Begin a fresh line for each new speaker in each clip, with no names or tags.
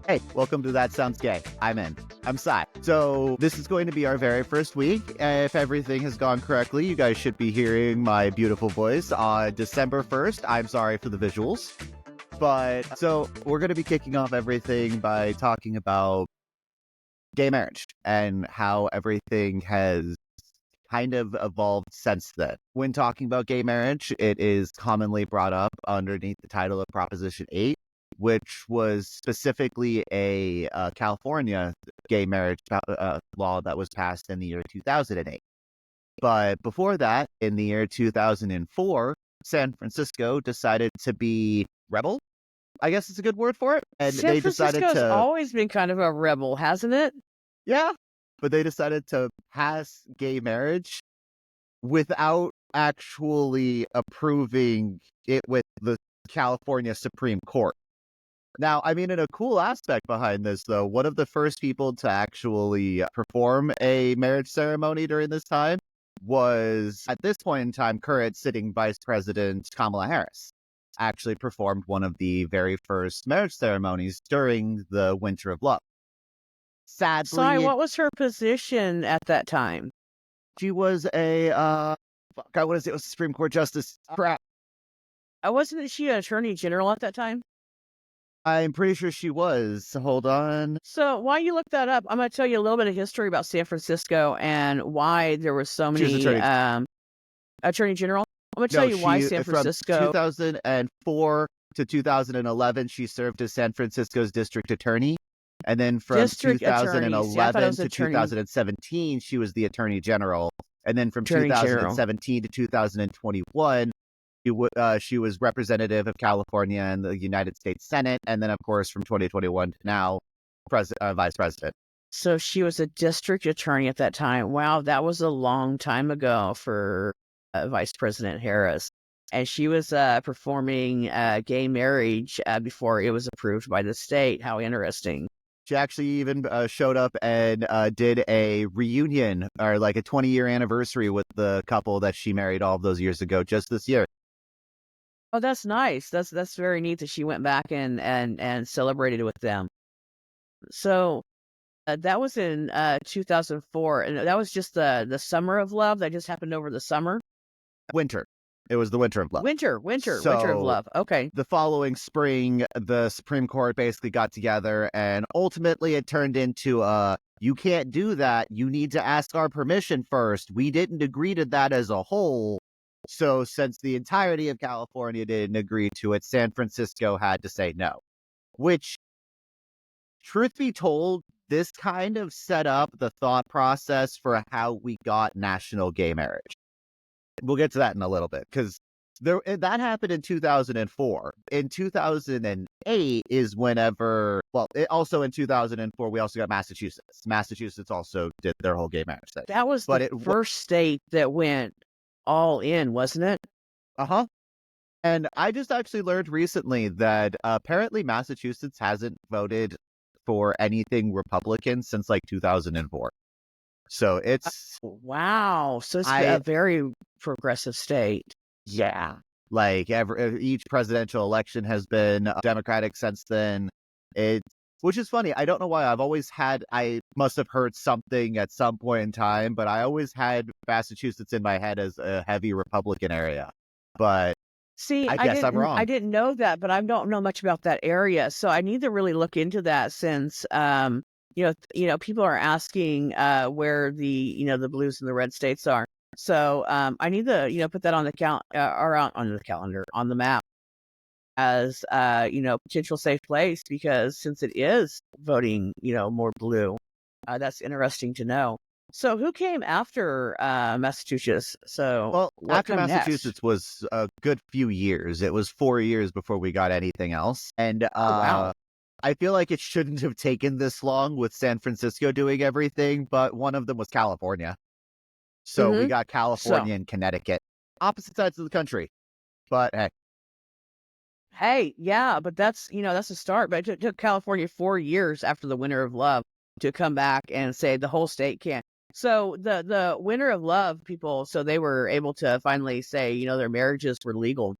Hey, welcome to That Sounds Gay. I'm in. I'm Sai. So this is going to be our very first week. If everything has gone correctly, you guys should be hearing my beautiful voice on December 1st. I'm sorry for the visuals. But so we're going to be kicking off everything by talking about gay marriage and how everything has kind of evolved since then. When talking about gay marriage, it is commonly brought up underneath the title of Proposition 8, which was specifically a California gay marriage law that was passed in the year 2008. But before that, in the year 2004, San Francisco decided to be rebel. I guess it's a good word for it. And
San
they decided
Francisco's
to,
always been kind of a rebel, hasn't it?
yeah, but they decided to pass gay marriage without actually approving it with the California Supreme Court. Now, I mean, in a cool aspect behind this, though, one of the first people to actually perform a marriage ceremony during this time was, at this point in time, current sitting Vice President Kamala Harris actually performed one of the very first marriage ceremonies during the Winter of Love.
Sai,
Sadly,
what was her position at that time?
she was a, I want to say it was a Supreme Court Justice. Crap.
Wasn't she an attorney general at that time?
I'm pretty sure she was. Hold on.
So while you look that up, I'm going to tell you a little bit of history about San Francisco and why there were so
She was
many attorney general. I'm going to tell you why San Francisco.
From 2004 to 2011, she served as San Francisco's district attorney. And then from
District attorney.
2011
See,
to 2017, she was the attorney general. And then from
Attorney general.
2017 to 2021, she was representative of California in the United States Senate. And then, of course, from 2021 to now, vice president.
So she was a district attorney at that time. Wow, that was a long time ago for Vice President Harris. And she was performing gay marriage before it was approved by the state. How interesting.
She actually even showed up and did a reunion or like a 20-year anniversary with the couple that she married all of those years ago, just this year.
Oh, that's nice. That's very neat that she went back and celebrated with them. So that was in 2004, and that was just the summer of love that just happened over the summer.
Winter. It was the Winter of Love.
Winter of love. Okay.
The following spring, the Supreme Court basically got together, and ultimately it turned into you can't do that. You need to ask our permission first. We didn't agree to that as a whole. So since the entirety of California didn't agree to it, San Francisco had to say no. Which, truth be told, this kind of set up the thought process for how we got national gay marriage. We'll get to that in a little bit, because that happened in 2004. In 2008 is whenever, also in 2004, we also got Massachusetts. Massachusetts also did their whole gay marriage thing.
That was the first state that went all in, wasn't it?
Uh-huh. And I just actually learned recently that apparently Massachusetts hasn't voted for anything Republican since like 2004. So it's
wow. So it's a very progressive state.
Yeah, like each presidential election has been Democratic since then. Which is funny. I don't know why. I must have heard something at some point in time, but I always had Massachusetts in my head as a heavy Republican area. But
see,
I guess I'm wrong.
I didn't know that, but I don't know much about that area, so I need to really look into that since people are asking where the blues and the red states are. So I need to put that on the calendar, on the map as potential safe place, because since it is voting more blue, that's interesting to know. So who came after Massachusetts? So
after Massachusetts was a good few years. It was 4 years before we got anything else, and
wow.
I feel like it shouldn't have taken this long with San Francisco doing everything, but one of them was California. So we got California and Connecticut, opposite sides of the country. But
hey, yeah, but that's a start. But it took California 4 years after the Winter of Love to come back and say the whole state can't. So the Winter of Love people, so they were able to finally say their marriages were legal.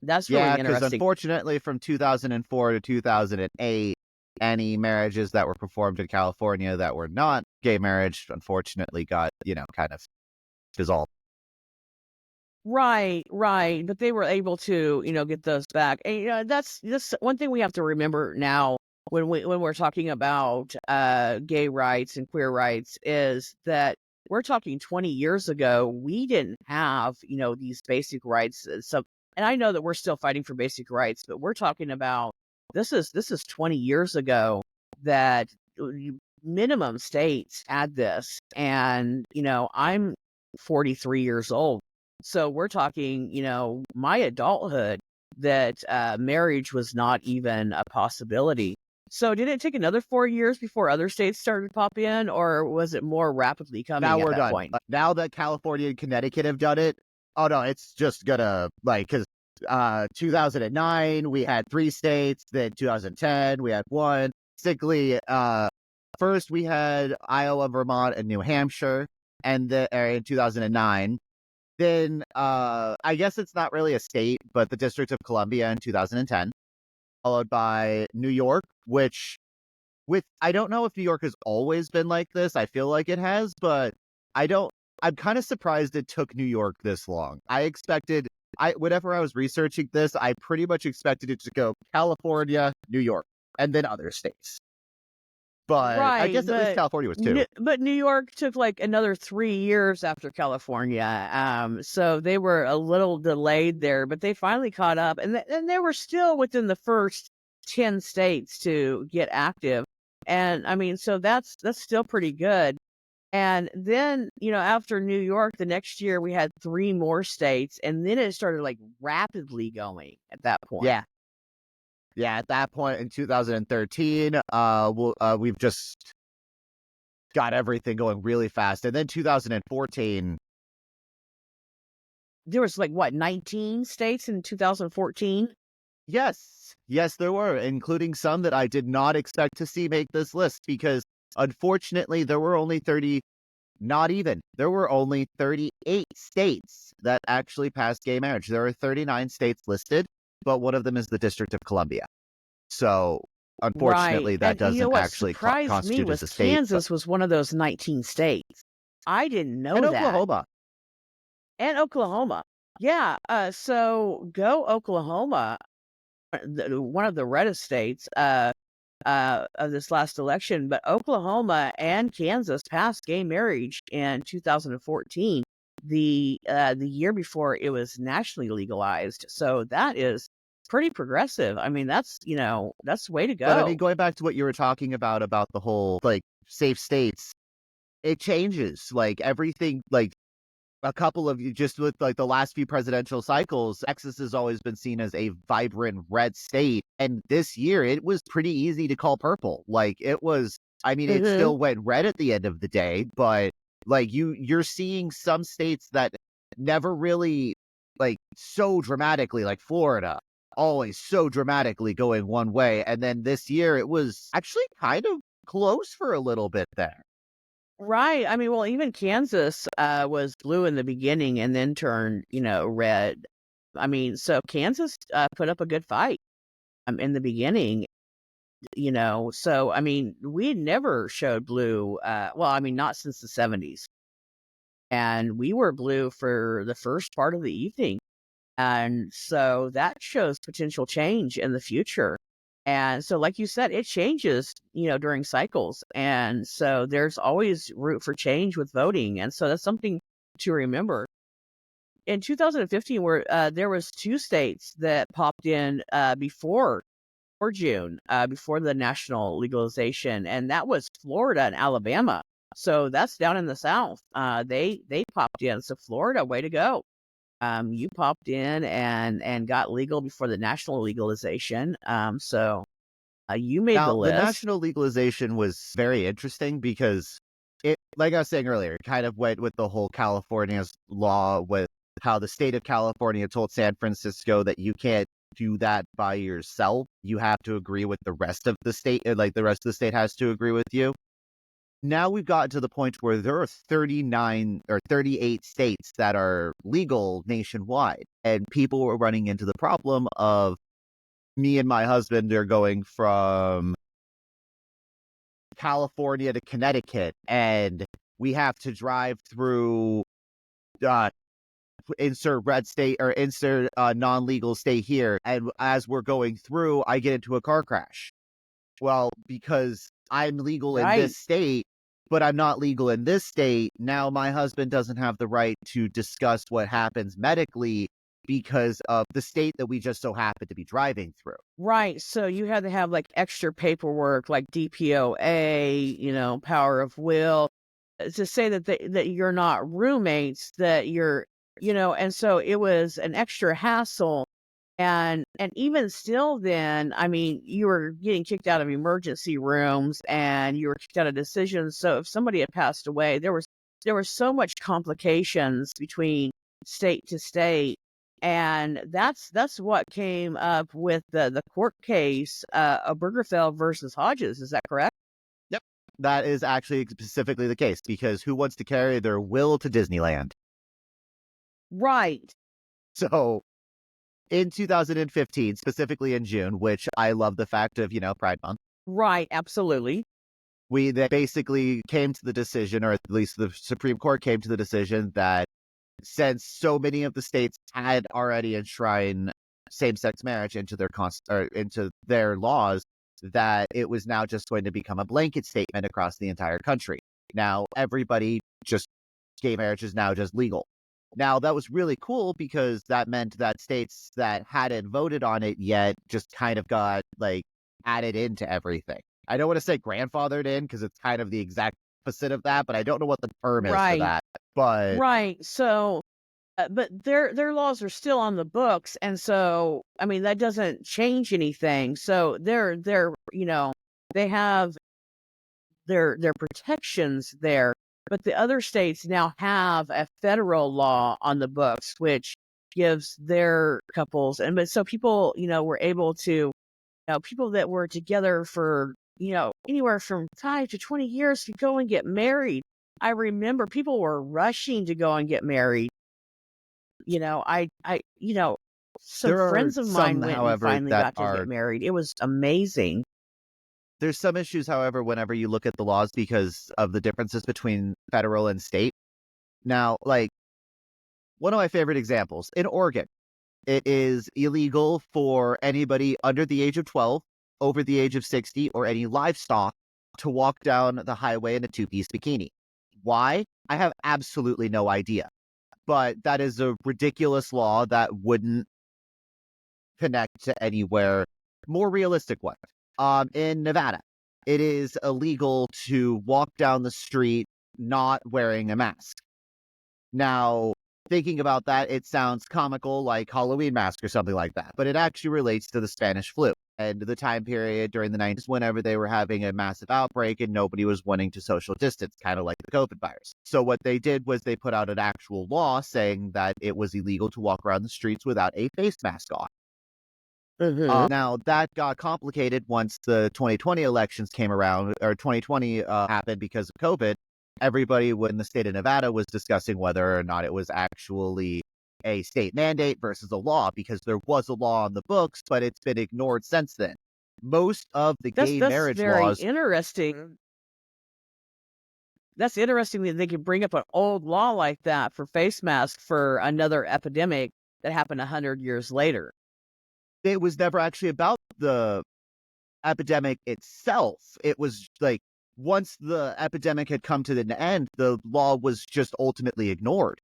That's really interesting.
Because unfortunately, from 2004 to 2008, any marriages that were performed in California that were not gay marriage, unfortunately, got, kind of dissolved.
Right, right. But they were able to, get those back. And that's one thing we have to remember now when we're talking about gay rights and queer rights is that we're talking 20 years ago, we didn't have, these basic rights. So and I know that we're still fighting for basic rights, but we're talking about this is 20 years ago that minimum states had this. And, I'm 43 years old. So we're talking, my adulthood that marriage was not even a possibility. So did it take another 4 years before other states started to pop in, or was it more rapidly
Now
coming at
we're
that
done.
point?
Now that California and Connecticut have done it, oh no, it's just gonna, because 2009 we had 3 states, then 2010 we had 1. Basically, first we had Iowa, Vermont, and New Hampshire, and in 2009. Then I guess it's not really a state, but the District of Columbia in 2010, followed by New York, which I don't know if New York has always been like this. I feel like it has, but I'm kind of surprised it took New York this long. Whenever I was researching this, I pretty much expected it to go California, New York, and then other states. But I
Right,
guess at least California was 2.
but New York took like another 3 years after California. So they were a little delayed there, but they finally caught up, and they were still within the first 10 states to get active. And I mean, so that's still pretty good. And then, after New York, the next year we had 3 more states, and then it started like rapidly going at that point.
Yeah. Yeah, at that point in 2013, we've just got everything going really fast. And then 2014,
There was like what, 19 states in 2014?
yes, there were, including some that I did not expect to see make this list because unfortunately there were only 30, not even, there were only 38 states that actually passed gay marriage. There are 39 states listed, but one of them is the District of Columbia. So
Right.
unfortunately, that
And
doesn't
what
actually
surprised me
constitute as
was
a state. But
Kansas was one of those 19 states. I didn't
and
know that.
Oklahoma,
And Oklahoma. Yeah. So go Oklahoma, one of the reddest states of this last election. But Oklahoma and Kansas passed gay marriage in 2014, the year before it was nationally legalized. So that is pretty progressive. I mean, that's the way to
but I mean,
go.
going back to what you were talking about the whole like safe states, it changes like everything. Like a couple of you just with like the last few presidential cycles, Texas has always been seen as a vibrant red state. And this year it was pretty easy to call purple. Like it was, I mean, it
Hmm.
still went red at the end of the day, but like you're seeing some states that never really like so dramatically, like Florida, always so dramatically going one way. And then this year it was actually kind of close for a little bit there.
Right. I mean, well, even Kansas was blue in the beginning and then turned, red. I mean, so Kansas put up a good fight in the beginning, So, I mean, we never showed blue. Well, I mean, not since the 70s. And we were blue for the first part of the evening. And so that shows potential change in the future. And so, like you said, it changes, during cycles. And so there's always room for change with voting. And so that's something to remember. In 2015, where there was 2 states that popped in before or June, before the national legalization, and that was Florida and Alabama. So that's down in the South. They popped in. So Florida, way to go. You popped in and got legal before the national legalization. So you made the
Now, the
list.
national legalization was very interesting because it, like I was saying earlier, it kind of went with the whole California's law with how the state of California told San Francisco that you can't do that by yourself. You have to agree with the rest of the state, like the rest of the state has to agree with you. Now we've gotten to the point where there are 39 or 38 states that are legal nationwide, and people were running into the problem of me and my husband are going from California to Connecticut, and we have to drive through uh, insert red state or insert non-legal state here. And as we're going through, I get into a car crash. Well, because I'm legal in
Right.
this state, but I'm not legal in this state, now my husband doesn't have the right to discuss what happens medically because of the state that we just so happen to be driving through.
Right. So you had to have like extra paperwork like DPOA, power of will, to say that you're not roommates, that you're, and so it was an extra hassle. And even still then, I mean, you were getting kicked out of emergency rooms and you were kicked out of decisions. So if somebody had passed away, there was so much complications between state to state. And that's what came up with the court case, Obergefell versus Hodges. Is that correct?
Yep. That is actually specifically the case because who wants to carry their will to Disneyland?
Right.
So in 2015, specifically in June, which I love the fact of, Pride Month,
Right. Absolutely.
they basically came to the decision, or at least the Supreme Court came to the decision that since so many of the states had already enshrined same-sex marriage into their laws, that it was now just going to become a blanket statement across the entire country. Now everybody just gay marriage is now just legal. Now that was really cool because that meant that states that hadn't voted on it yet just kind of got like added into everything. I don't want to say grandfathered in because it's kind of the exact opposite of that, but I don't know what the term is for
Right.
that. But
Right. So, but their laws are still on the books, and so I mean that doesn't change anything. So they're they have their protections there, but the other states now have a federal law on the books, which gives their couples, and but so people were able to, people that were together for anywhere from 5 to 20 years to go and get married. I remember people were rushing to go and get married. Some
there are
friends of mine
some,
went and
however,
finally
that
got to get
are
married. It was amazing.
there's some issues, however, whenever you look at the laws because of the differences between federal and state. Now, like one of my favorite examples in Oregon, it is illegal for anybody under the age of 12, over the age of 60, or any livestock to walk down the highway in a two-piece bikini. Why? I have absolutely no idea. But that is a ridiculous law that wouldn't connect to anywhere more realistic one. In Nevada, it is illegal to walk down the street not wearing a mask. Now, thinking about that, it sounds comical like Halloween mask or something like that, but it actually relates to the Spanish flu and the time period during the 90s whenever they were having a massive outbreak and nobody was wanting to social distance, kind of like the COVID virus. So what they did was they put out an actual law saying that it was illegal to walk around the streets without a face mask on.
Hmm.
Now, that got complicated once the 2020 elections came around, or 2020 happened because of COVID. Everybody in the state of Nevada was discussing whether or not it was actually a state mandate versus a law, because there was a law on the books, but it's been ignored since then. Most of the gay
That's
marriage
very
laws,
interesting. That's interesting that they could bring up an old law like that for face masks for another epidemic that happened 100 years later.
it was never actually about the epidemic itself. It was like once the epidemic had come to an end, the law was just ultimately ignored.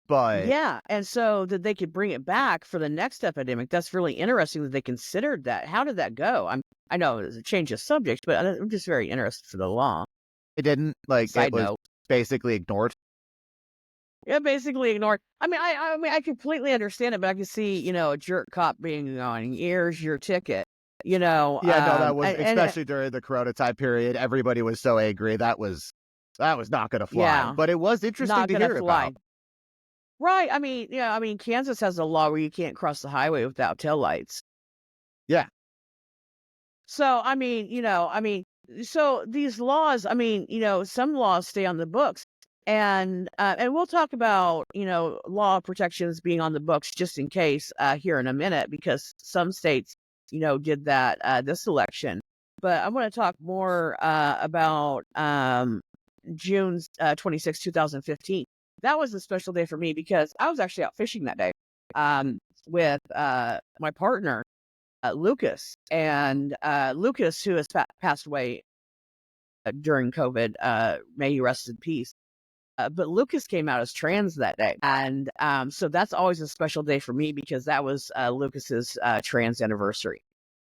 But
Yeah, and so that they could bring it back for the next epidemic. That's really interesting that they considered that. How did that go? I know it's a change of subject, but I'm just very interested for the law.
it didn't, like, it
Side
was
note.
basically ignored.
Yeah, basically ignored. I mean, I completely understand it, but I can see, a jerk cop being going, here's your ticket,
Yeah, no, that was
and
especially during the Corona time period. Everybody was so angry. That was not going to fly.
yeah,
But it was interesting
not
to
gonna
hear about.
fly. Right. I mean, yeah, I mean, Kansas has a law where you can't cross the highway without taillights.
Yeah,
So, so these laws, some laws stay on the books, and we'll talk about, law protections being on the books just in case here in a minute, because some states, did that this election. But I want to talk more about June 26, 2015. That was a special day for me because I was actually out fishing that day with my partner, Lucas. And Lucas, who has passed away during COVID, may he rest in peace. But Lucas came out as trans that day. And so that's always a special day for me because that was Lucas's trans anniversary.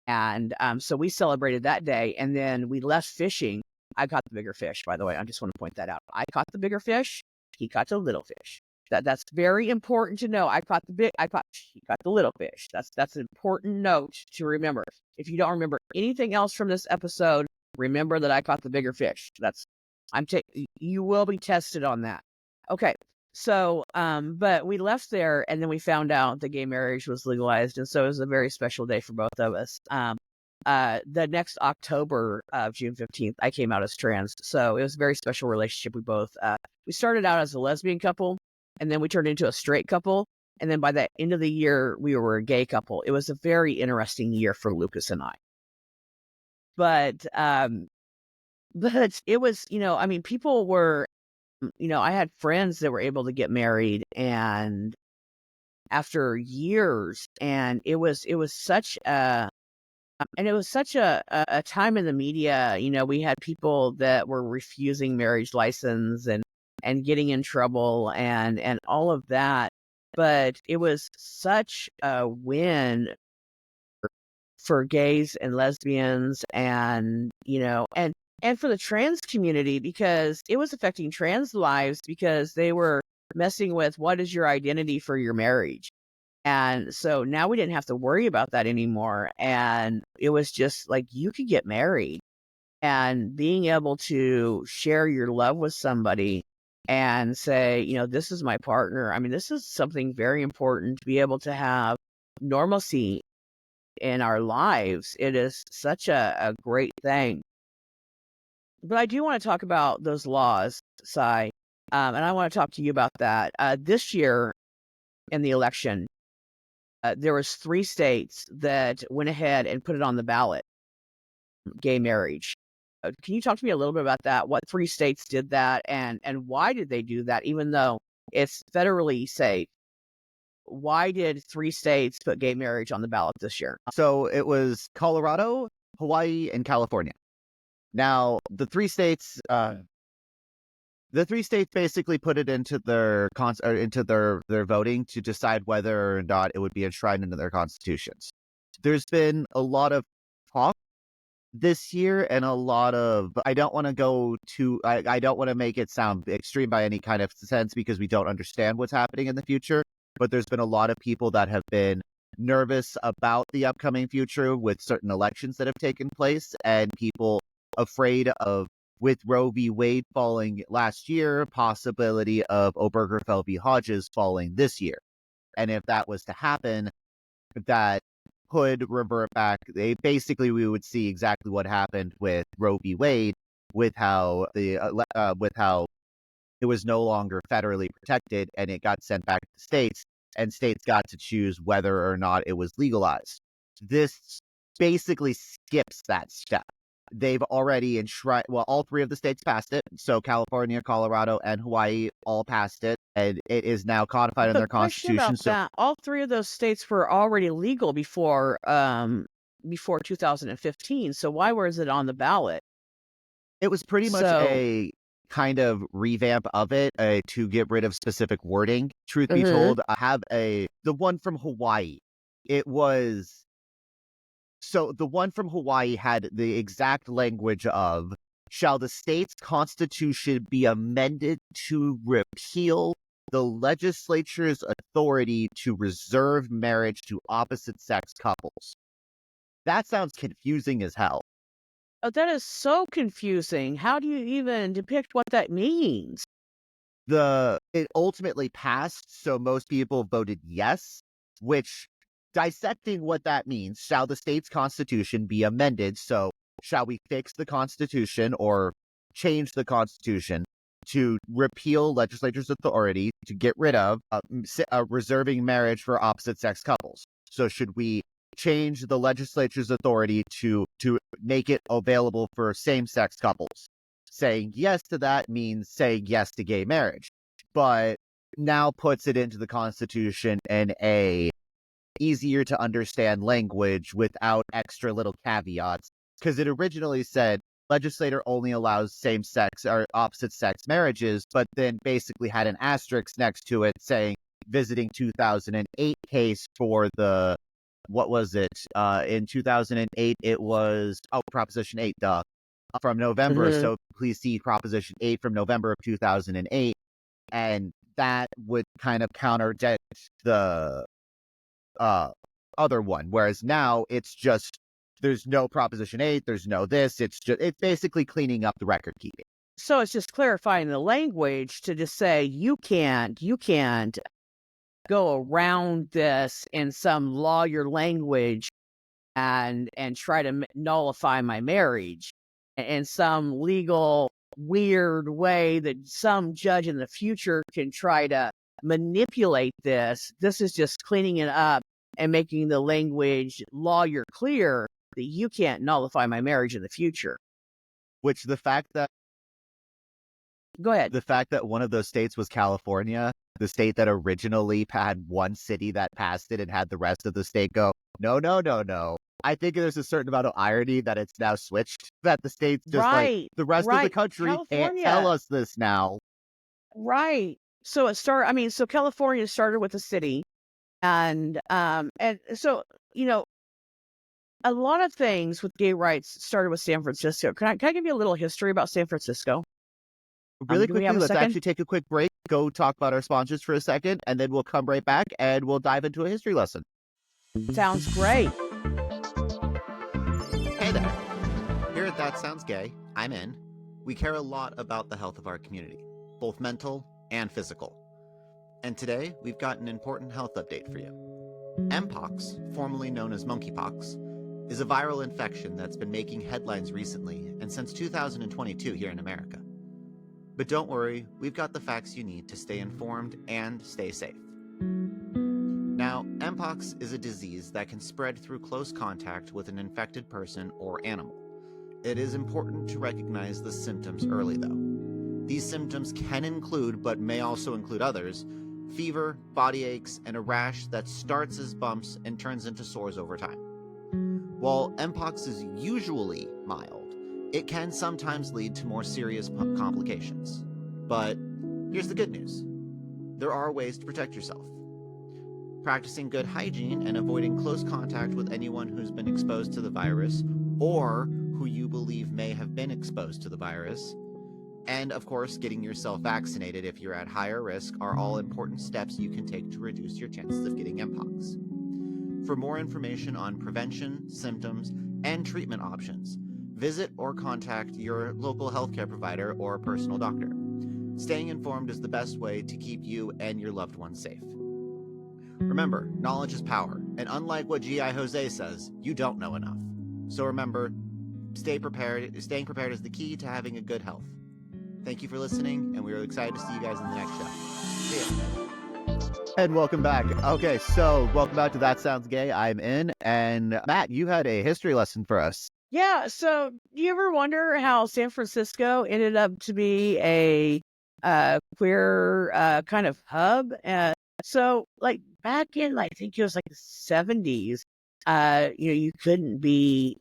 And so we celebrated that day, and then we left fishing. I caught the bigger fish, by the way. I just want to point that out. I caught the bigger fish. He caught the little fish. That's very important to know. He caught the little fish. That's an important note to remember. If you don't remember anything else from this episode, remember that I caught the bigger fish. You will be tested on that. Okay. So, but we left there and then we found out that gay marriage was legalized. And so it was a very special day for both of us. The next October of June 15th, I came out as trans. So it was a very special relationship. We started out as a lesbian couple and then we turned into a straight couple. And then by the end of the year, we were a gay couple. It was a very interesting year for Lucas and I. But it was, people were, I had friends that were able to get married and after years, and it was such a time in the media. We had people that were refusing marriage license and getting in trouble and all of that. But it was such a win for gays and lesbians and for the trans community because it was affecting trans lives because they were messing with what is your identity for your marriage. And so now we didn't have to worry about that anymore. And it was just like you could get married and being able to share your love with somebody and say, this is my partner. I mean, this is something very important to be able to have normalcy in our lives. It is such a great thing. But I do want to talk about those laws, Sai, and I want to talk to you about that. This year in the election, there was 3 states that went ahead and put it on the ballot, gay marriage. Can you talk to me a little bit about that? What 3 states did that, and why did they do that, even though it's federally safe? Why did 3 states put gay marriage on the ballot this year?
So it was Colorado, Hawaii, and California. Now, the 3 states basically put it into their voting to decide whether or not it would be enshrined into their constitutions. There's been a lot of talk this year and a lot of, I don't want to make it sound extreme by any kind of sense because we don't understand what's happening in the future, but there's been a lot of people that have been nervous about the upcoming future with certain elections that have taken place and people afraid of, with Roe v. Wade falling last year, possibility of Obergefell v. Hodges falling this year. And if that was to happen, that could revert back. We would see exactly what happened with Roe v. Wade, with how it was no longer federally protected and it got sent back to states, and states got to choose whether or not it was legalized. This basically skips that step. They've already enshrined, all 3 of the states passed it. So California, Colorado, and Hawaii all passed it, and it is now codified in their constitution. So
all 3 of those states were already legal before 2015. So why was it on the ballot?
It was pretty much a kind of revamp of it to get rid of specific wording. Truth be told, I have the one from Hawaii. So the one from Hawaii had the exact language of, shall the state's constitution be amended to repeal the legislature's authority to reserve marriage to opposite-sex couples. That sounds confusing as hell.
Oh, that is so confusing. How do you even depict what that means?
It ultimately passed, so most people voted yes, which, dissecting what that means, shall the state's constitution be amended? So shall we fix the constitution or change the constitution to repeal legislature's authority to get rid of reserving marriage for opposite sex couples? So should we change the legislature's authority to make it available for same-sex couples. Saying yes to that means saying yes to gay marriage, but now puts it into the Constitution in a easier to understand language without extra little caveats, because it originally said legislator only allows same-sex or opposite-sex marriages, but then basically had an asterisk next to it saying visiting 2008 case for the, what was it? In 2008, it was, Proposition 8, from November.
Mhm.
So please see Proposition 8 from November of 2008. And that would kind of counteract the other one. Whereas now it's just, there's no Proposition 8, there's no this. It's basically cleaning up the record keeping.
So it's just clarifying the language to just say you can't go around this in some lawyer language and try to nullify my marriage in some legal weird way that some judge in the future can try to manipulate this. This is just cleaning it up and making the language lawyer clear that you can't nullify my marriage in the future.
Which
Go ahead.
the fact that one of those states was California, the state that originally had one city that passed it and had the rest of the state go, no, no, no, no. I think there's a certain amount of irony that it's now switched, that the state's just like,
Right,
the rest of the
right.
country can't
California.
tell us this now.
Right. So it started, so California started with a city and so, a lot of things with gay rights started with San Francisco. Can I give you a little history about San Francisco?
Really
Do we
quickly,
have a
let's
second?
actually take a quick break, go talk about our sponsors for a second, and then we'll come right back and we'll dive into a history lesson.
Sounds great.
Hey there. Here at That Sounds Gay, I'm in. We care a lot about the health of our community, both mental and physical. And today, we've got an important health update for you. Mpox, formerly known as monkeypox, is a viral infection that's been making headlines recently and since 2022 here in America. But don't worry, we've got the facts you need to stay informed and stay safe. Now, Mpox is a disease that can spread through close contact with an infected person or animal. It is important to recognize the symptoms early, though. These symptoms can include, but may also include others, fever, body aches, and a rash that starts as bumps and turns into sores over time. While Mpox is usually mild, it can sometimes lead to more serious complications. But here's the good news. There are ways to protect yourself. Practicing good hygiene and avoiding close contact with anyone who's been exposed to the virus or who you believe may have been exposed to the virus, and of course, getting yourself vaccinated if you're at higher risk are all important steps you can take to reduce your chances of getting Mpox. For more information on prevention, symptoms, and treatment options, visit or contact your local healthcare provider or personal doctor. Staying informed is the best way to keep you and your loved ones safe. Remember, knowledge is power, and unlike what G.I. Jose says, you don't know enough. So remember, staying prepared is the key to having a good health. Thank you for listening, and we're excited to see you guys in the next show. See ya.
And welcome back. Okay, so welcome back to That Sounds Gay. I'm in. And Matt, you had a history lesson for us.
Yeah. So do you ever wonder how San Francisco ended up to be a queer kind of hub? So like back in, I think it was like the 70s, you couldn't be,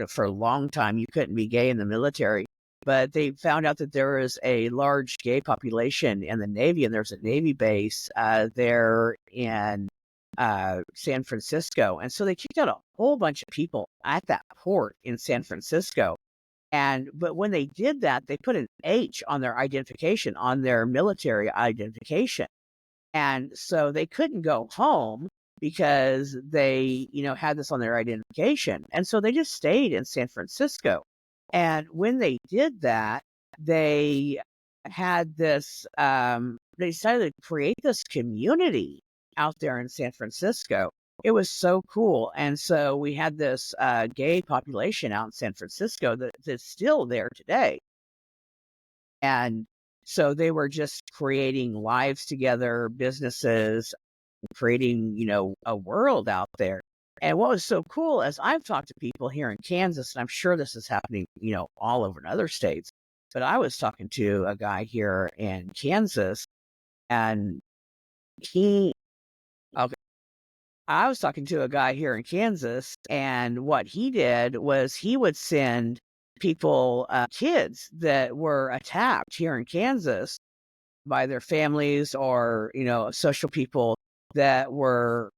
for a long time, you couldn't be gay in the military. But they found out that there was a large gay population in the Navy, and there's a Navy base there in San Francisco. And so they kicked out a whole bunch of people at that port in San Francisco. But when they did that, they put an H on their identification, on their military identification. And so they couldn't go home because they, had this on their identification. And so they just stayed in San Francisco. And when they did that, they had this, they decided to create this community out there in San Francisco. It was so cool. And so we had this gay population out in San Francisco that's still there today. And so they were just creating lives together, businesses, creating, a world out there. And what was so cool is I've talked to people here in Kansas, and I'm sure this is happening, all over in other states. But I was talking to a guy here in Kansas, and he, okay, I was talking to a guy here in Kansas, and what he did was he would send people, kids that were attacked here in Kansas by their families or, social people that were,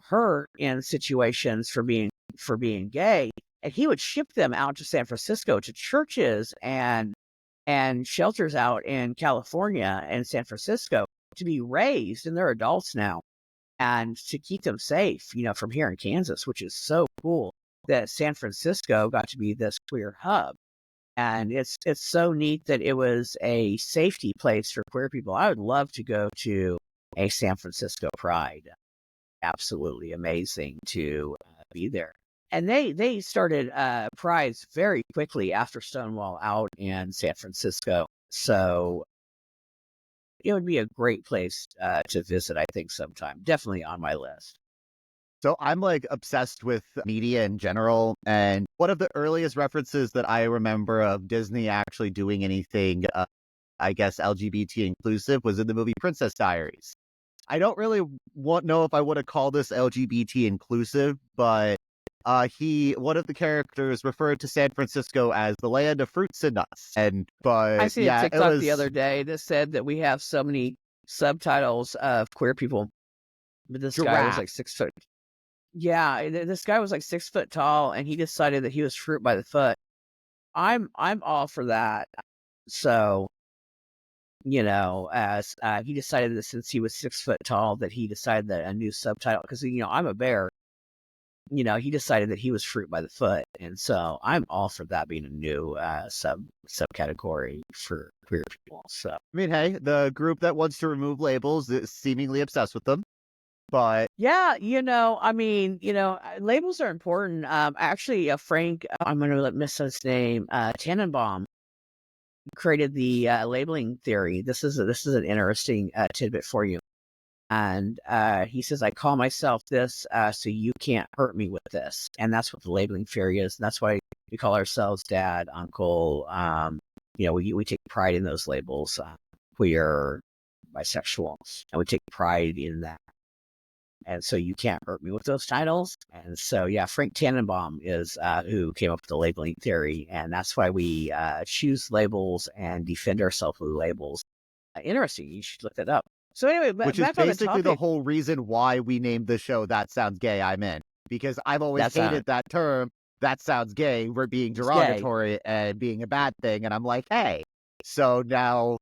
hurt in situations for being gay. And he would ship them out to San Francisco to churches and shelters out in California and San Francisco to be raised, and they're adults now, and to keep them safe, from here in Kansas, which is so cool that San Francisco got to be this queer hub. And it's so neat that it was a safety place for queer people. I would love to go to a San Francisco Pride. Absolutely amazing to be there. And they started prides very quickly after Stonewall out in San Francisco. So it would be a great place to visit, I think, sometime. Definitely on my list.
So I'm like obsessed with media in general. And one of the earliest references that I remember of Disney actually doing anything, I guess, LGBT inclusive was in the movie Princess Diaries. I don't really know if I want to call this LGBT inclusive, but one of the characters referred to San Francisco as the land of fruits and nuts.
I
But
seen a
yeah, it
TikTok
was
the other day that said that we have so many subtitles of queer people. But this guy was
giraffe.
like 6 foot. Yeah, this guy was like 6 foot tall, and he decided that he was fruit by the foot. I'm all for that. So, as he decided that since he was 6 foot tall, that he decided that a new subtitle, because I'm a bear. He decided that he was fruit by the foot, and so I'm all for that being a new subcategory for queer people. So
I mean, hey, the group that wants to remove labels is seemingly obsessed with them. But
yeah, labels are important. Actually, Frank, I'm going to miss his name, Tannenbaum created the labeling theory. This is an interesting tidbit for you. And he says, I call myself this, so you can't hurt me with this. And that's what the labeling theory is. And that's why we call ourselves dad, uncle. We take pride in those labels, queer, bisexual, and we take pride in that. And so you can't hurt me with those titles. And so, yeah, Frank Tannenbaum is who came up with the labeling theory. And that's why we choose labels and defend ourselves with labels. Interesting. You should look that up. So anyway,
which is
back on the
basically
topic.
the whole reason why we named the show That Sounds Gay, I'm in. Because I've always hated that term, that sounds gay, we're being
It's gay.
derogatory and being a bad thing. And I'm like, hey, so now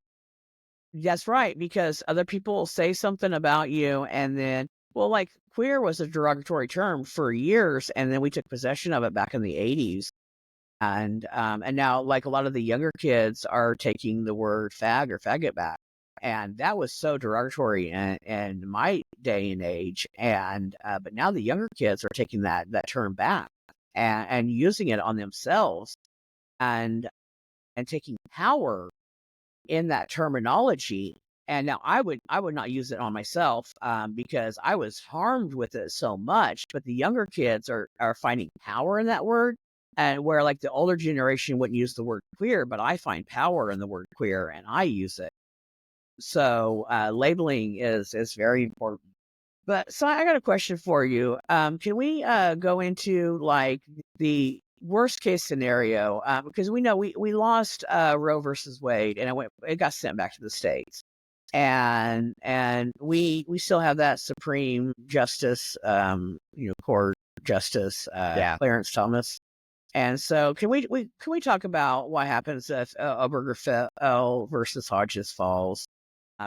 That's right, because other people will say something about you, and then, well, like queer was a derogatory term for years, and then we took possession of it back in the 80s. And now, like, a lot of the younger kids are taking the word fag or faggot back. And that was so derogatory in my day and age. And but now the younger kids are taking that term back and using it on themselves and taking power in that terminology. And now I would not use it on myself because I was harmed with it so much. But the younger kids are finding power in that word. And where like the older generation wouldn't use the word queer, but I find power in the word queer and I use it. So labeling is very important. But so I got a question for you. Can we go into like the worst case scenario? Because we know we lost Roe versus Wade, and it got sent back to the states, and we still have that Supreme Justice, Court Justice,
yeah.
Clarence Thomas. And so, can we talk about what happens if Obergefell versus Hodges falls?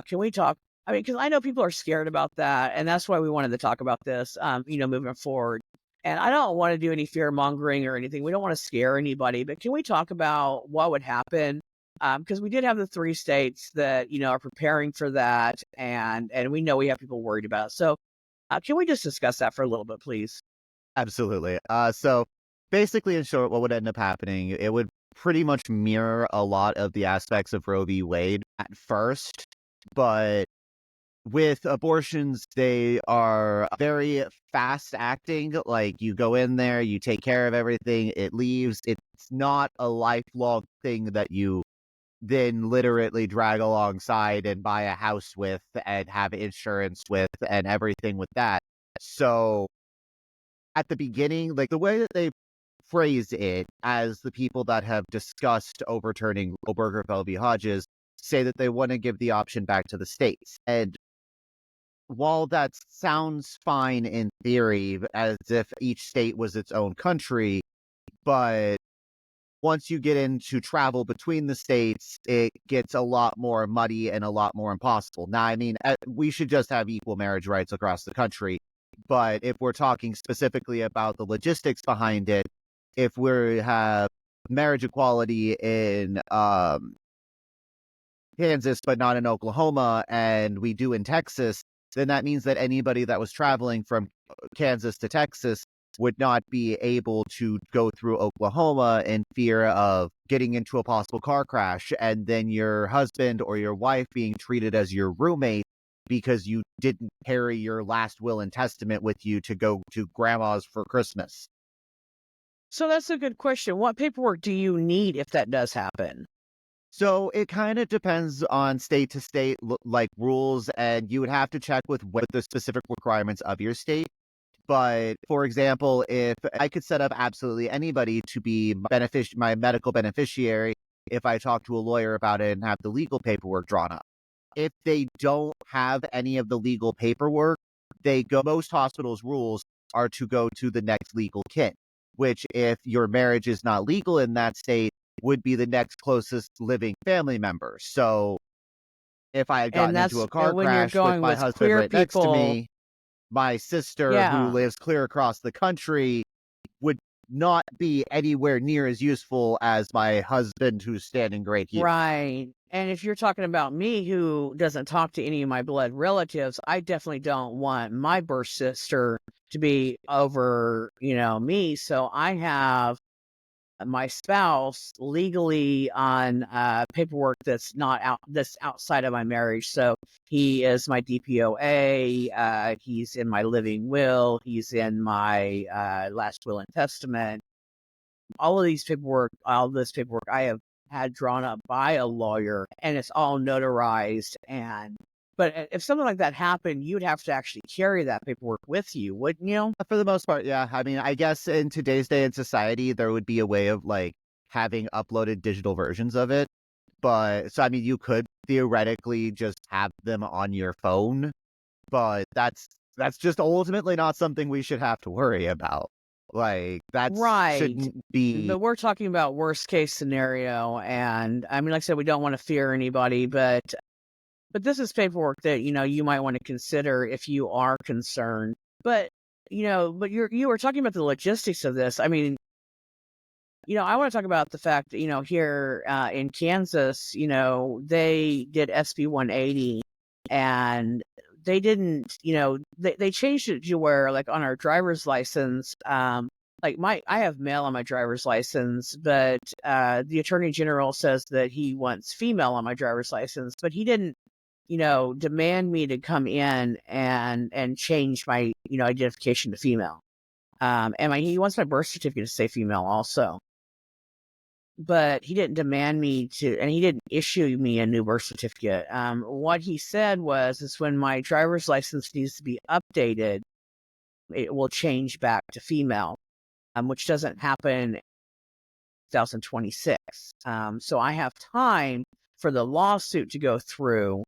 Can we talk? I mean, because I know people are scared about that, and that's why we wanted to talk about this, moving forward. And I don't want to do any fear mongering or anything. We don't want to scare anybody, but can we talk about what would happen? Because we did have the 3 states that are preparing for that, and we know we have people worried about it. So, can we just discuss that for a little bit, please?
Absolutely. So basically, in short, what would end up happening, it would pretty much mirror a lot of the aspects of Roe v. Wade at first, but with abortions, they are very fast acting. Like, you go in there, you take care of everything, it leaves. It's not a lifelong thing that you then literally drag alongside and buy a house with and have insurance with and everything with that. So at the beginning, like the way that they phrase it, as the people that have discussed overturning Obergefell v. Hodges say that they want to give the option back to the states. And while that sounds fine in theory, as if each state was its own country, but once you get into travel between the states, it gets a lot more muddy and a lot more impossible. Now, I mean, we should just have equal marriage rights across the country. But if we're talking specifically about the logistics behind it, if we have marriage equality in Kansas, but not in Oklahoma, and we do in Texas, then that means that anybody that was traveling from Kansas to Texas would not be able to go through Oklahoma in fear of getting into a possible car crash, and then your husband or your wife being treated as your roommate because you didn't carry your last will and testament with you to go to grandma's for Christmas.
So that's a good question. What paperwork do you need if that does happen?
So it kind of depends on state to state, like rules, and you would have to check with what the specific requirements of your state. But for example, if I could set up absolutely anybody to be my medical beneficiary, if I talk to a lawyer about it and have the legal paperwork drawn up. If they don't have any of the legal paperwork, most hospitals' rules are to go to the next legal kin, which, if your marriage is not legal in that state, would be the next closest living family member. So if I had
And
gotten into
that's
a car
when you're
crash with
going
my
with
husband
queer
right next to
people.
me, my sister, who
Yeah,
lives clear across the country, would not be anywhere near as useful as my husband, who's standing right here.
right. And if you're talking about me, who doesn't talk to any of my blood relatives, I definitely don't want my birth sister to be over, me. So I have my spouse legally on paperwork that's outside of my marriage. So he is my DPOA. He's in my living will. He's in my last will and testament. All this paperwork I have had drawn up by a lawyer, and it's all notarized. But if something like that happened, you'd have to actually carry that paperwork with you, wouldn't you?
For the most part, yeah. I mean, I guess in today's day in society, there would be a way of like having uploaded digital versions of it. But so, I mean, you could theoretically just have them on your phone, but that's just ultimately not something we should have to worry about. Like, that
Right.
shouldn't be.
But we're talking about worst case scenario. And I mean, like I said, we don't want to fear anybody, but this is paperwork that, you might want to consider if you are concerned. But, but you were talking about the logistics of this. I mean, I want to talk about the fact that, here in Kansas, they did SB 180, and they didn't, they changed it to where, like, on our driver's license, like I have male on my driver's license, but the Attorney General says that he wants female on my driver's license, but he didn't, demand me to come in and change my, identification to female. And he wants my birth certificate to say female also. But he didn't demand me to, and he didn't issue me a new birth certificate. What he said is when my driver's license needs to be updated, it will change back to female, which doesn't happen in 2026. So I have time for the lawsuit to go through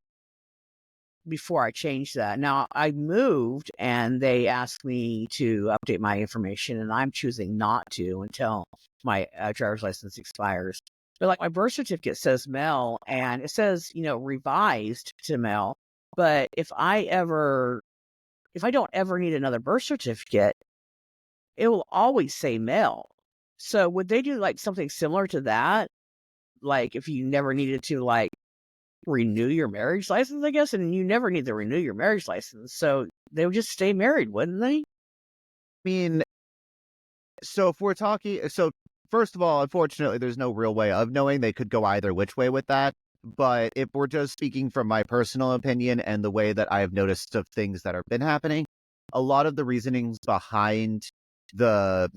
before I change that. Now, I moved and they asked me to update my information, and I'm choosing not to until my driver's license expires. But like, my birth certificate says male, and it says, revised to male. But if I don't ever need another birth certificate, it will always say male. So would they do like something similar to that? Like, if you never needed to, like, renew your marriage license, I guess, and you never need to renew your marriage license, so they would just stay married, wouldn't they?
I mean, so if we're talking, so first of all, unfortunately, there's no real way of knowing. They could go either which way with that. But if we're just speaking from my personal opinion and the way that I've noticed of things that have been happening, a lot of the reasonings behind the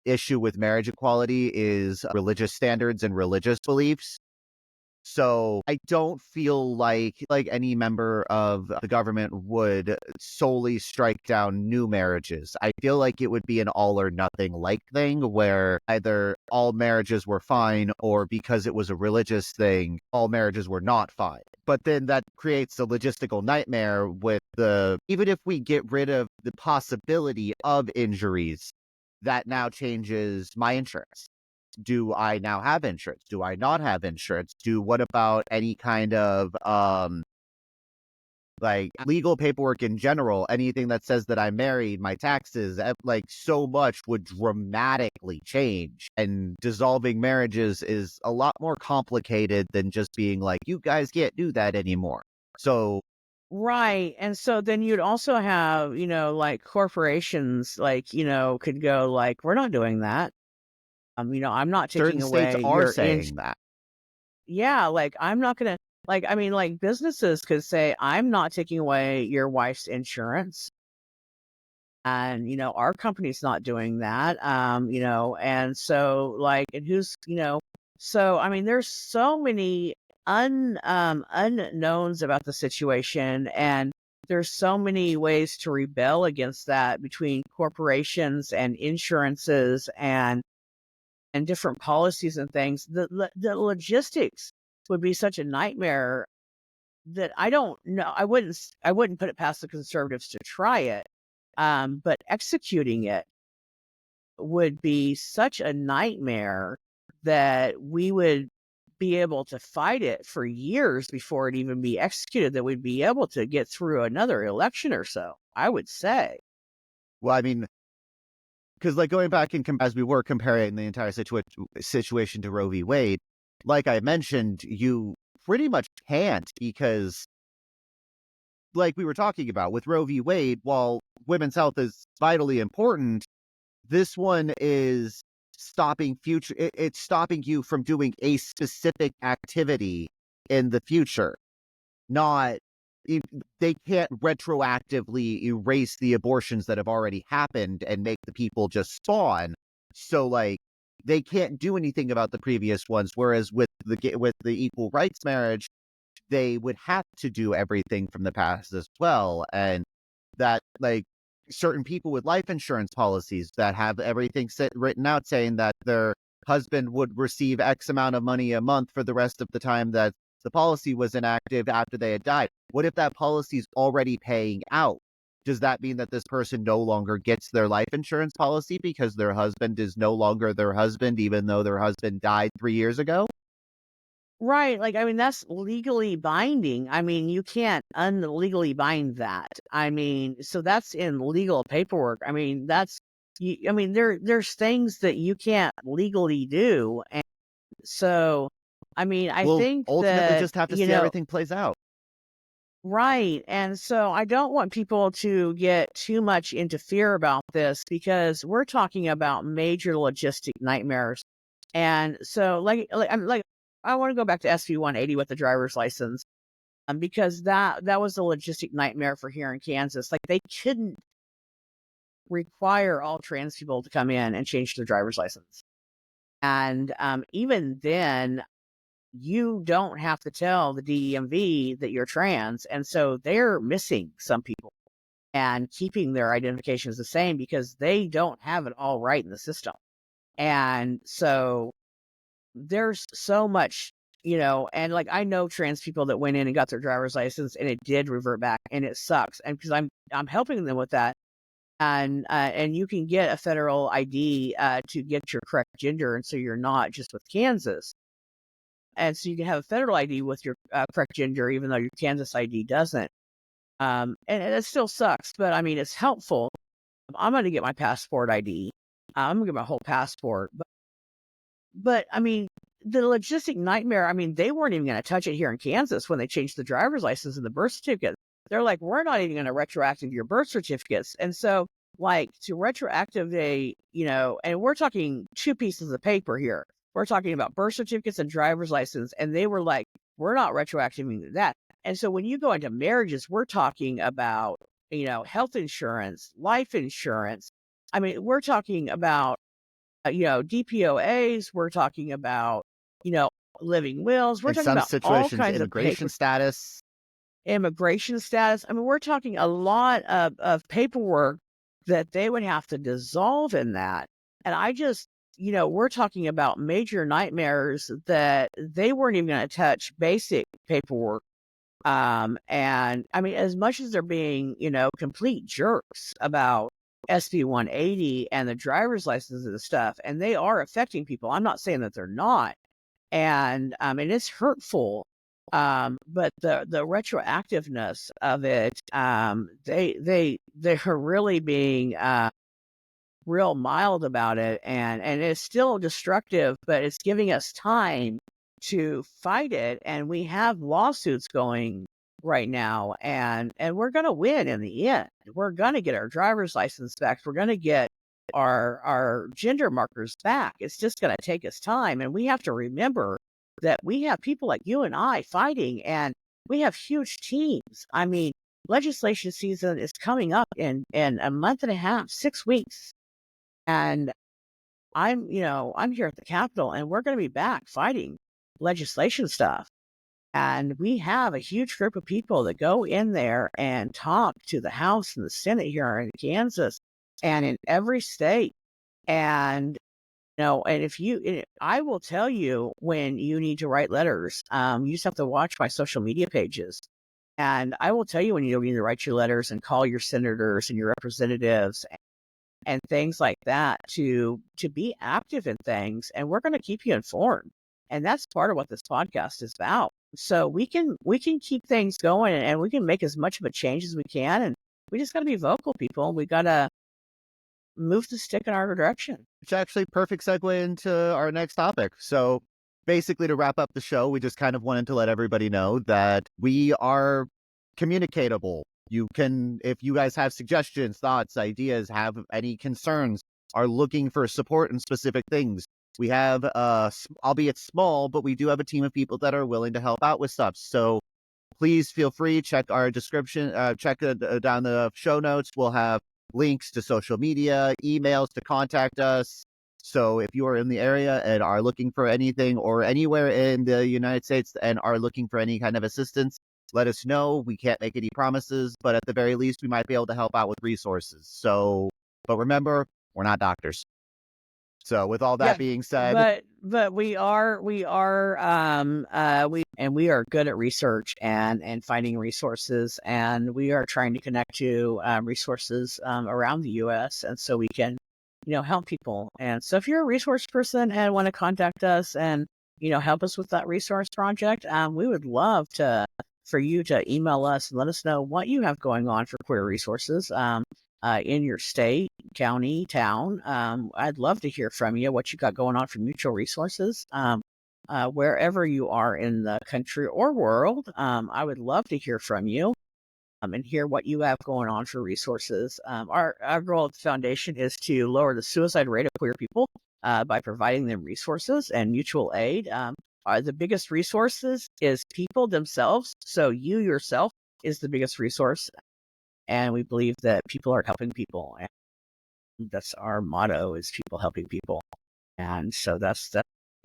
issue with marriage equality is religious standards and religious beliefs. So I don't feel like any member of the government would solely strike down new marriages. I feel like it would be an all or nothing like thing where either all marriages were fine or because it was a religious thing, all marriages were not fine. But then that creates a logistical nightmare with even if we get rid of the possibility of injuries, that now changes my insurance. Do I now have insurance? Do I not have insurance? What about any kind of like legal paperwork in general? Anything that says that I'm married, my taxes, like so much would dramatically change. And dissolving marriages is a lot more complicated than just being like, you guys can't do that anymore. So
Right. And so then you'd also have, like corporations, like, could go like, we're not doing that. I'm not
certain
taking
states
away
are
your
saying that.
Yeah, like I'm not gonna like businesses could say, I'm not taking away your wife's insurance. And our company's not doing that. And so and so I mean there's so many unknowns about the situation, and there's so many ways to rebel against that between corporations and insurances and different policies and things. The logistics would be such a nightmare that I don't know. I wouldn't put it past the conservatives to try it. But executing it would be such a nightmare that we would be able to fight it for years before it even be executed, that we'd be able to get through another election or so, I would say.
Well, I mean, because like going back and as we were comparing the entire situation to Roe v. Wade, like I mentioned, you pretty much can't because, like we were talking about with Roe v. Wade, while women's health is vitally important, this one is stopping future. It's stopping you from doing a specific activity in the future, not they can't retroactively erase the abortions that have already happened and make the people just spawn. So like they can't do anything about the previous ones. Whereas with the equal rights marriage, they would have to do everything from the past as well. And that like certain people with life insurance policies that have everything written out saying that their husband would receive X amount of money a month for the rest of the time that the policy was inactive after they had died. What if that policy is already paying out? Does that mean that this person no longer gets their life insurance policy because their husband is no longer their husband, even though their husband died 3 years ago?
Right. Like, I mean, that's legally binding. I mean, you can't unlegally bind that. I mean, so that's in legal paperwork. I mean, I mean, there's things that you can't legally do. And so, I mean, I
We'll
think
ultimately
that,
just have to see how everything plays out.
right. And so I don't want people to get too much into fear about this because we're talking about major logistic nightmares. And so I want to go back to SB 180 with the driver's license. Because that was a logistic nightmare for here in Kansas. Like they couldn't require all trans people to come in and change their driver's license. And even then, you don't have to tell the DEMV that you're trans. And so they're missing some people and keeping their identifications the same because they don't have it all right in the system. And so there's so much, and like I know trans people that went in and got their driver's license and it did revert back and it sucks. And because I'm helping them with that. And you can get a federal ID to get your correct gender. And so you're not just with Kansas. And so you can have a federal ID with your correct gender, even though your Kansas ID doesn't. And it still sucks, but I mean, it's helpful. I'm going to get my passport ID. I'm going to get my whole passport. But I mean, the logistic nightmare, I mean, they weren't even going to touch it here in Kansas when they changed the driver's license and the birth certificate. They're like, we're not even going to retroactive your birth certificates. And so, like, to retroactivate, and we're talking two pieces of paper here. We're talking about birth certificates and driver's license. And they were like, We're not retroactive that. And so when you go into marriages, we're talking about, health insurance, life insurance. I mean, we're talking about, DPOAs. We're talking about, you know, living wills. We're
In
talking
some
about all
situations,
kinds of
immigration status.
immigration status. I mean, we're talking a lot of paperwork that they would have to dissolve in that. And I just, we're talking about major nightmares that they weren't even going to touch basic paperwork. And I mean, as much as they're being, complete jerks about SB 180 and the driver's license and stuff, and they are affecting people. I'm not saying that they're not. And it's hurtful. But the retroactiveness of it, they're really being real mild about it, and it's still destructive, but it's giving us time to fight it, and we have lawsuits going right now, and we're going to win in the end. We're going to get our driver's license back. We're going to get our gender markers back. It's just going to take us time, and we have to remember that we have people like you and I fighting, and we have huge teams. I mean, legislation season is coming up in a month and a half, 6 weeks. And I'm here at the Capitol, and we're going to be back fighting legislation stuff. And we have a huge group of people that go in there and talk to the House and the Senate here in Kansas and in every state. And, and I will tell you when you need to write letters. You just have to watch my social media pages. And I will tell you when you need to write your letters and call your senators and your representatives and things like that to be active in things. And we're going to keep you informed. And that's part of what this podcast is about. So we can keep things going, and we can make as much of a change as we can. And we just got to be vocal, people. We got to move the stick in our direction.
Which actually perfect segue into our next topic. So basically, to wrap up the show, we just kind of wanted to let everybody know that we are communicatable. You can, if you guys have suggestions, thoughts, ideas, have any concerns, are looking for support in specific things, we have, albeit small, but we do have a team of people that are willing to help out with stuff. So please feel free, check our description, check down the show notes. We'll have links to social media, emails to contact us. So if you are in the area and are looking for anything, or anywhere in the United States and are looking for any kind of assistance, let us know. We can't make any promises, but at the very least, we might be able to help out with resources. So, but remember, we're not doctors. So with all that being said,
but we are we are good at research and finding resources, and we are trying to connect to resources around the U.S. and so we can help people. And so if you're a resource person and want to contact us and help us with that resource project, we would love for you to email us and let us know what you have going on for queer resources in your state, county, town. I'd love to hear from you, what you got going on for mutual resources, wherever you are in the country or world. I would love to hear from you and hear what you have going on for resources. Our goal at the foundation is to lower the suicide rate of queer people by providing them resources and mutual aid. The biggest resources is people themselves. So you yourself is the biggest resource. And we believe that people are helping people. And that's our motto, is people helping people. And so that's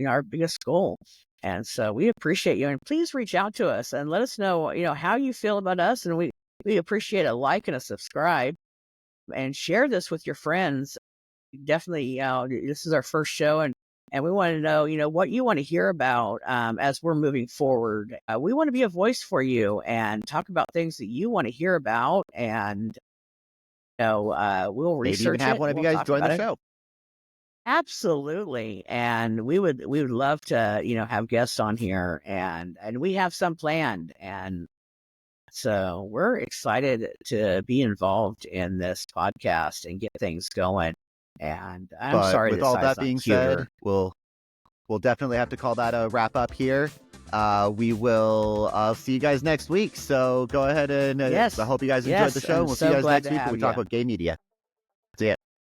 our biggest goal. And so we appreciate you. And please reach out to us and let us know, how you feel about us. And we appreciate a like and a subscribe, and share this with your friends. Definitely, this is our first show, and we want to know, what you want to hear about as we're moving forward. We want to be a voice for you and talk about things that you want to hear about. And, we'll research it.
Maybe even have one of you guys join the show.
Absolutely. And we would love to, have guests on here, and we have some planned. And so we're excited to be involved in this podcast and get things going. And I'm sorry.
With all that being said, we'll definitely have to call that a wrap up here. We will see you guys next week. So go ahead and
yes.
I hope you guys enjoyed the show. We'll see you guys next week when we talk about gay media.